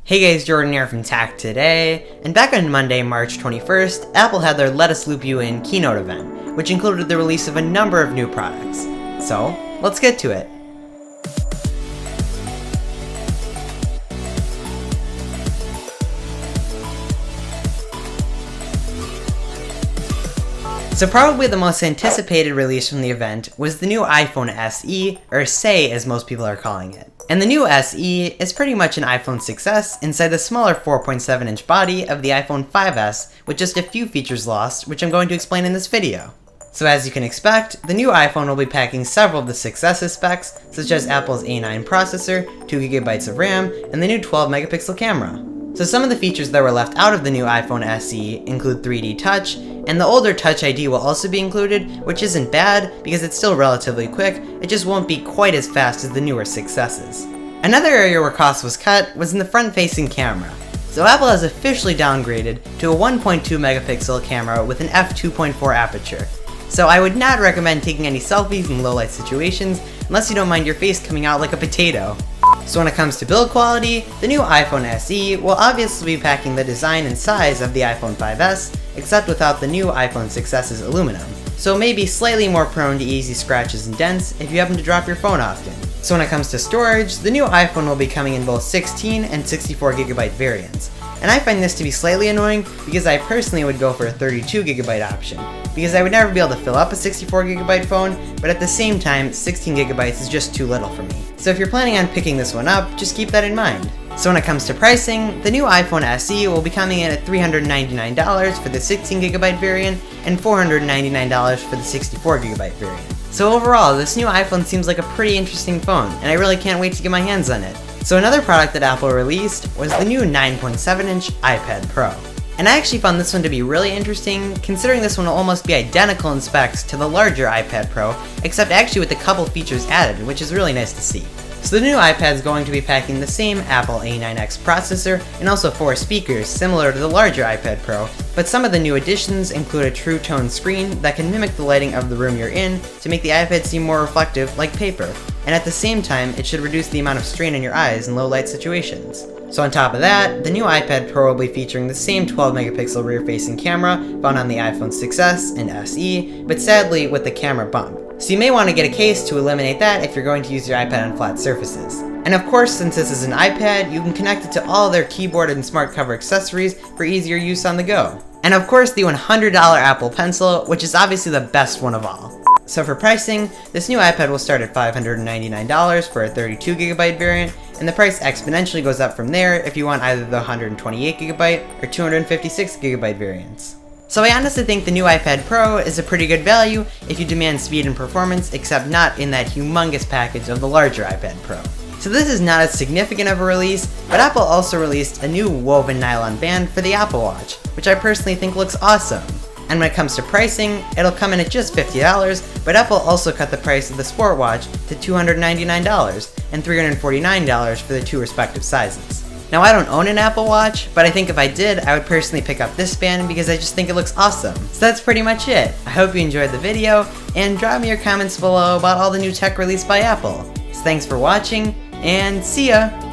Hey guys, Jordan here from Tech Today, and back on Monday, March 21st, Apple had their Let Us Loop You In Keynote event, which included the release of a number of new products. So, let's get to it. So probably the most anticipated release from the event was the new iPhone SE, or SE as most people are calling it. And the new SE is pretty much an iPhone 6s inside the smaller 4.7-inch body of the iPhone 5s with just a few features lost, which I'm going to explain in this video. So as you can expect, the new iPhone will be packing several of the 6s's specs, such as Apple's A9 processor, 2GB of RAM, and the new 12-megapixel camera. So some of the features that were left out of the new iPhone SE include 3D Touch, and the older Touch ID will also be included, which isn't bad because it's still relatively quick, it just won't be quite as fast as the newer 6s's. Another area where cost was cut was in the front-facing camera. So Apple has officially downgraded to a 1.2 megapixel camera with an f2.4 aperture. So I would not recommend taking any selfies in low-light situations unless you don't mind your face coming out like a potato. So when it comes to build quality, the new iPhone SE will obviously be packing the design and size of the iPhone 5s, except without the new iPhone 6s's aluminum. So it may be slightly more prone to easy scratches and dents if you happen to drop your phone often. So when it comes to storage, the new iPhone will be coming in both 16 and 64GB variants. And I find this to be slightly annoying because I personally would go for a 32GB option, because I would never be able to fill up a 64GB phone, but at the same time, 16GB is just too little for me. So if you're planning on picking this one up, just keep that in mind. So when it comes to pricing, the new iPhone SE will be coming in at $399 for the 16GB variant and $499 for the 64GB variant. So overall, this new iPhone seems like a pretty interesting phone, and I really can't wait to get my hands on it. So another product that Apple released was the new 9.7-inch iPad Pro. And I actually found this one to be really interesting, considering this one will almost be identical in specs to the larger iPad Pro, except actually with a couple features added, which is really nice to see. So the new iPad is going to be packing the same Apple A9X processor and also 4 speakers similar to the larger iPad Pro, but some of the new additions include a true tone screen that can mimic the lighting of the room you're in to make the iPad seem more reflective like paper, and at the same time it should reduce the amount of strain on your eyes in low light situations. So on top of that, the new iPad Pro will be featuring the same 12-megapixel rear-facing camera found on the iPhone 6s and SE, but sadly with the camera bump. So you may want to get a case to eliminate that if you're going to use your iPad on flat surfaces. And of course, since this is an iPad, you can connect it to all their keyboard and smart cover accessories for easier use on the go. And of course, the $100 Apple Pencil, which is obviously the best one of all. So for pricing, this new iPad will start at $599 for a 32GB variant, and the price exponentially goes up from there if you want either the 128GB or 256GB variants. So I honestly think the new iPad Pro is a pretty good value if you demand speed and performance, except not in that humongous package of the larger iPad Pro. So this is not as significant of a release, but Apple also released a new woven nylon band for the Apple Watch, which I personally think looks awesome. And when it comes to pricing, it'll come in at just $50, but Apple also cut the price of the Sport Watch to $299 and $349 for the two respective sizes. Now I don't own an Apple Watch, but I think if I did, I would personally pick up this band because I just think it looks awesome. So that's pretty much it. I hope you enjoyed the video, and drop me your comments below about all the new tech released by Apple. So thanks for watching, and see ya!